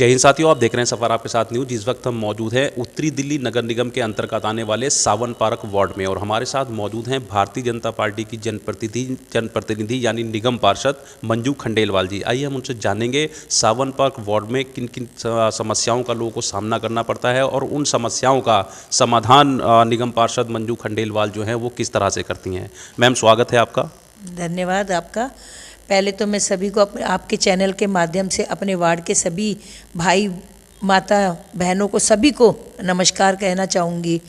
जय हिंद साथियों, आप देख रहे हैं सफर आपके साथ न्यूज। इस वक्त हम मौजूद हैं उत्तरी दिल्ली नगर निगम के अंतर्गत आने वाले सावन पार्क वार्ड में और हमारे साथ मौजूद हैं भारतीय जनता पार्टी की जनप्रतिनिधि यानी निगम पार्षद मंजू खंडेलवाल जी। आइए हम उनसे जानेंगे सावन पार्क वार्ड में किन किन समस्याओं का लोगों को सामना करना पड़ता है और उन समस्याओं का समाधान निगम पार्षद मंजू खंडेलवाल जो हैं वो किस तरह से करती हैं। मैम, स्वागत है आपका। धन्यवाद आपका। पहले तो मैं सभी को आपके चैनल के माध्यम से अपने वार्ड के सभी भाई माता बहनों को सभी को नमस्कार कहना चाहूँगी।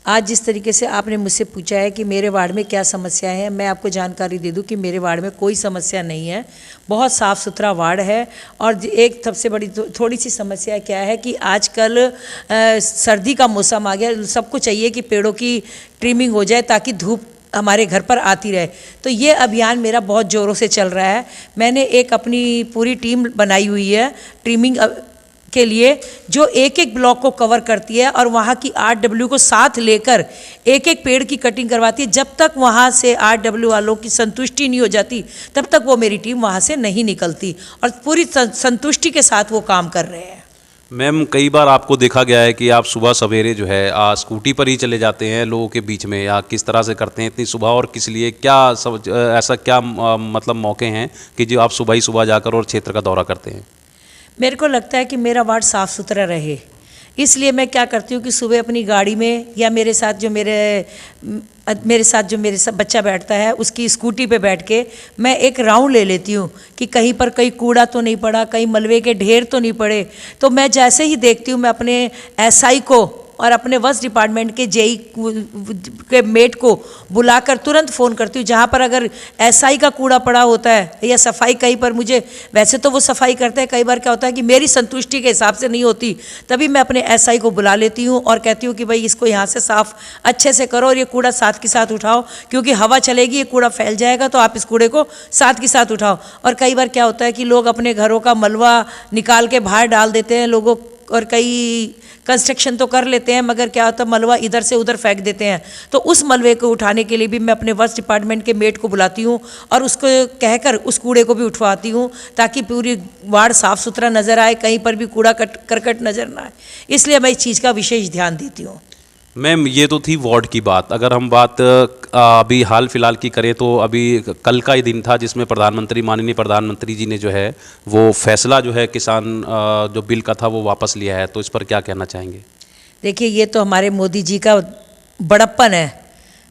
आज जिस तरीके से आपने मुझसे पूछा है कि मेरे वार्ड में क्या समस्याएं हैं, मैं आपको जानकारी दे दूं कि मेरे वार्ड में कोई समस्या नहीं है। बहुत साफ़ सुथरा वार्ड है। और एक सबसे बड़ी थोड़ी सी समस्या क्या है कि आजकल सर्दी का मौसम आ गया, सबको चाहिए कि पेड़ों की ट्रिमिंग हो जाए ताकि धूप हमारे घर पर आती रहे। तो ये अभियान मेरा बहुत ज़ोरों से चल रहा है। मैंने एक अपनी पूरी टीम बनाई हुई है ट्रिमिंग के लिए, जो एक एक ब्लॉक को कवर करती है और वहाँ की RW को साथ लेकर एक एक पेड़ की कटिंग करवाती है। जब तक वहाँ से RW वालों की संतुष्टि नहीं हो जाती तब तक वो मेरी टीम वहाँ से नहीं निकलती और पूरी संतुष्टि के साथ वो काम कर रहे हैं। मैम, कई बार आपको देखा गया है कि आप सुबह सवेरे जो है स्कूटी पर ही चले जाते हैं लोगों के बीच में, या किस तरह से करते हैं इतनी सुबह और किस लिए, क्या ऐसा क्या मतलब मौके हैं कि जो आप सुबह ही सुबह जाकर और क्षेत्र का दौरा करते हैं? मेरे को लगता है कि मेरा वार्ड साफ़ सुथरा रहे, इसलिए मैं क्या करती हूँ कि सुबह अपनी गाड़ी में या मेरे साथ जो बच्चा बैठता है उसकी स्कूटी पे बैठ के मैं एक राउंड ले लेती हूँ कि कहीं पर कहीं कूड़ा तो नहीं पड़ा, कहीं मलबे के ढेर तो नहीं पड़े। तो मैं जैसे ही देखती हूँ मैं अपने SI को और अपने वस्ट डिपार्टमेंट के JE के मेट को बुलाकर तुरंत फ़ोन करती हूँ। जहाँ पर अगर SI का कूड़ा पड़ा होता है या सफाई कहीं पर मुझे, वैसे तो वो सफाई करते हैं, कई बार क्या होता है कि मेरी संतुष्टि के हिसाब से नहीं होती, तभी मैं अपने SI को बुला लेती हूँ और कहती हूँ कि भाई इसको यहाँ से साफ़ अच्छे से करो और ये कूड़ा साथ के साथ उठाओ, क्योंकि हवा चलेगी ये कूड़ा फैल जाएगा, तो आप इस कूड़े को साथ के साथ उठाओ। और कई बार क्या होता है कि लोग अपने घरों का मलबा निकाल के बाहर डाल देते हैं लोगों, और कई कंस्ट्रक्शन तो कर लेते हैं मगर क्या होता है मलबा इधर से उधर फेंक देते हैं। तो उस मलबे को उठाने के लिए भी मैं अपने वस्ट डिपार्टमेंट के मेट को बुलाती हूँ और उसको कहकर उस कूड़े को भी उठवाती हूँ ताकि पूरी वार्ड साफ़ सुथरा नज़र आए, कहीं पर भी कूड़ा करकट नज़र ना आए। इसलिए मैं इस चीज़ का विशेष ध्यान देती हूँ। मैम, ये तो थी वार्ड की बात। अगर हम बात अभी हाल फिलहाल की करें तो अभी कल का ही दिन था जिसमें माननीय प्रधानमंत्री जी ने जो है वो फैसला जो है किसान जो बिल का था वो वापस लिया है, तो इस पर क्या कहना चाहेंगे? देखिए, ये तो हमारे मोदी जी का बड़प्पन है।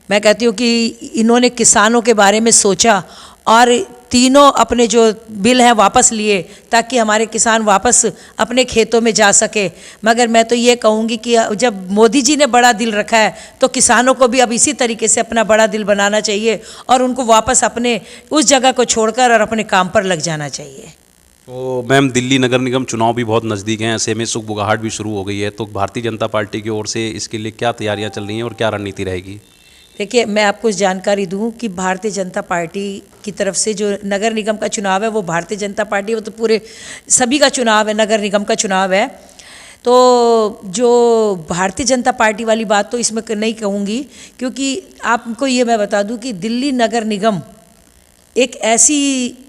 मैं कहती हूँ कि इन्होंने किसानों के बारे में सोचा और तीनों अपने जो बिल हैं वापस लिए ताकि हमारे किसान वापस अपने खेतों में जा सके। मगर मैं तो ये कहूँगी कि जब मोदी जी ने बड़ा दिल रखा है तो किसानों को भी अब इसी तरीके से अपना बड़ा दिल बनाना चाहिए और उनको वापस अपने उस जगह को छोड़कर और अपने काम पर लग जाना चाहिए। तो मैम, दिल्ली नगर निगम चुनाव भी बहुत नज़दीक हैं, ऐसे में सुगबुगाहट भी शुरू हो गई है, तो भारतीय जनता पार्टी की ओर से इसके लिए क्या तैयारियाँ चल रही हैं और क्या रणनीति रहेगी? देखिए, मैं आपको जानकारी दूं कि भारतीय जनता पार्टी की तरफ से जो नगर निगम का चुनाव है वो भारतीय जनता पार्टी, वो तो पूरे सभी का चुनाव है, नगर निगम का चुनाव है। तो जो भारतीय जनता पार्टी वाली बात तो इसमें नहीं कहूँगी, क्योंकि आपको ये मैं बता दूं कि दिल्ली नगर निगम एक ऐसी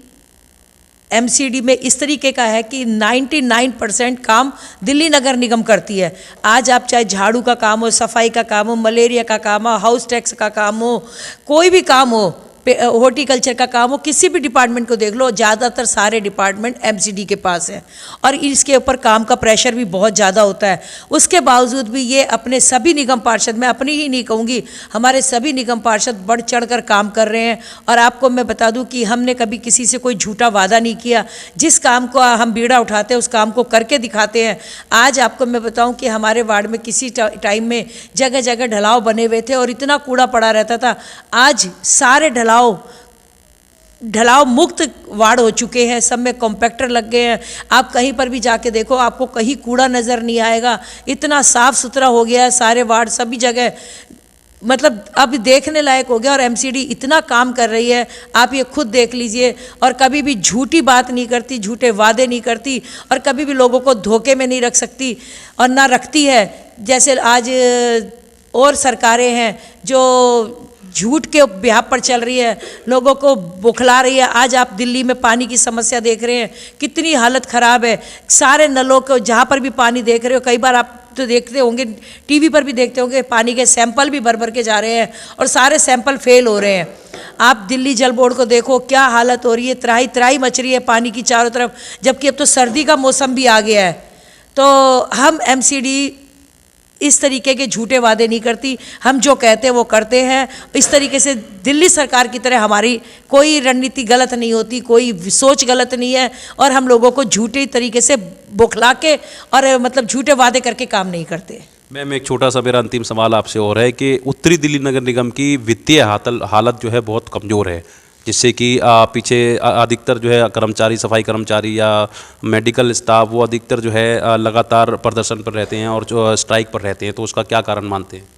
MCD में इस तरीके का है कि 99% काम दिल्ली नगर निगम करती है। आज आप चाहे झाड़ू का काम हो, सफाई का काम हो, मलेरिया का काम हो, हाउस टैक्स का काम हो, कोई भी काम हो, हॉर्टिकल्चर का काम हो, किसी भी डिपार्टमेंट को देख लो, ज़्यादातर सारे डिपार्टमेंट MCD के पास हैं और इसके ऊपर काम का प्रेशर भी बहुत ज़्यादा होता है। उसके बावजूद भी ये अपने सभी निगम पार्षद, मैं अपनी ही नहीं कहूँगी, हमारे सभी निगम पार्षद बढ़ चढ़ कर काम कर रहे हैं। और आपको मैं बता दूँ कि हमने कभी किसी से कोई झूठा वादा नहीं किया। जिस काम को हम बीड़ा उठाते हैं उस काम को करके दिखाते हैं। आज आपको मैं बताऊँ कि हमारे वार्ड में किसी टाइम में जगह जगह ढलाव बने हुए थे और इतना कूड़ा पड़ा रहता था, आज सारे ढलाव मुक्त वार्ड हो चुके हैं, सब में कॉम्पैक्टर लग गए हैं। आप कहीं पर भी जाके देखो, आपको कहीं कूड़ा नज़र नहीं आएगा, इतना साफ़ सुथरा हो गया है सारे वार्ड, सभी जगह, मतलब अब देखने लायक हो गया। और MCD इतना काम कर रही है, आप ये खुद देख लीजिए, और कभी भी झूठी बात नहीं करती, झूठे वादे नहीं करती और कभी भी लोगों को धोखे में नहीं रख सकती और ना रखती है। जैसे आज और सरकारें हैं जो झूठ के ब्याह पर चल रही है, लोगों को बुखला रही है। आज आप दिल्ली में पानी की समस्या देख रहे हैं, कितनी हालत ख़राब है। सारे नलों को जहाँ पर भी पानी देख रहे हो, कई बार आप तो देखते होंगे, टीवी पर भी देखते होंगे, पानी के सैंपल भी भर भर के जा रहे हैं और सारे सैंपल फेल हो रहे हैं। आप दिल्ली जल बोर्ड को देखो, क्या हालत हो रही है, त्राही त्राही मच रही है पानी की चारों तरफ, जबकि अब तो सर्दी का मौसम भी आ गया है। तो हम एमसीडी इस तरीके के झूठे वादे नहीं करती, हम जो कहते हैं वो करते हैं। इस तरीके से दिल्ली सरकार की तरह हमारी कोई रणनीति गलत नहीं होती, कोई सोच गलत नहीं है, और हम लोगों को झूठे तरीके से बौखला के और मतलब झूठे वादे करके काम नहीं करते। मैम, एक छोटा सा मेरा अंतिम सवाल आपसे और है कि उत्तरी दिल्ली नगर निगम की वित्तीय हालत जो है बहुत कमज़ोर है, जिससे कि पीछे अधिकतर जो है कर्मचारी, सफाई कर्मचारी या मेडिकल स्टाफ, वो अधिकतर जो है लगातार प्रदर्शन पर रहते हैं और जो स्ट्राइक पर रहते हैं, तो उसका क्या कारण मानते हैं?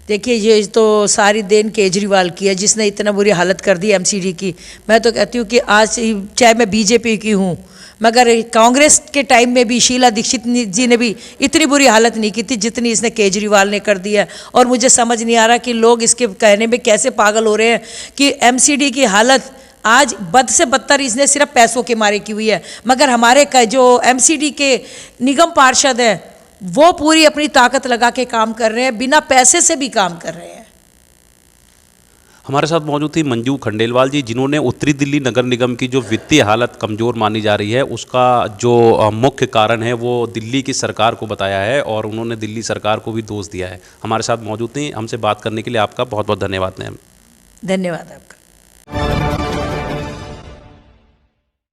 देखिए, ये तो सारी देन केजरीवाल की है, जिसने इतना बुरी हालत कर दी एमसीडी की। मैं तो कहती हूँ कि आज चाहे मैं बीजेपी की हूँ, मगर कांग्रेस के टाइम में भी शीला दीक्षित जी ने भी इतनी बुरी हालत नहीं की थी जितनी इसने केजरीवाल ने कर दी है। और मुझे समझ नहीं आ रहा कि लोग इसके कहने में कैसे पागल हो रहे हैं कि एमसीडी की हालत आज बद से बदतर इसने सिर्फ पैसों के मारे की हुई है, मगर हमारे जो एमसीडी के निगम पार्षद हैं वो पूरी अपनी ताकत लगा के काम कर रहे हैं, बिना पैसे से भी काम कर रहे हैं। हमारे साथ मौजूद थी मंजू खंडेलवाल जी, जिन्होंने उत्तरी दिल्ली नगर निगम की जो वित्तीय हालत कमज़ोर मानी जा रही है उसका जो मुख्य कारण है वो दिल्ली की सरकार को बताया है, और उन्होंने दिल्ली सरकार को भी दोष दिया है। हमारे साथ मौजूद थी, हमसे बात करने के लिए आपका बहुत बहुत धन्यवाद मैम। धन्यवाद आपका।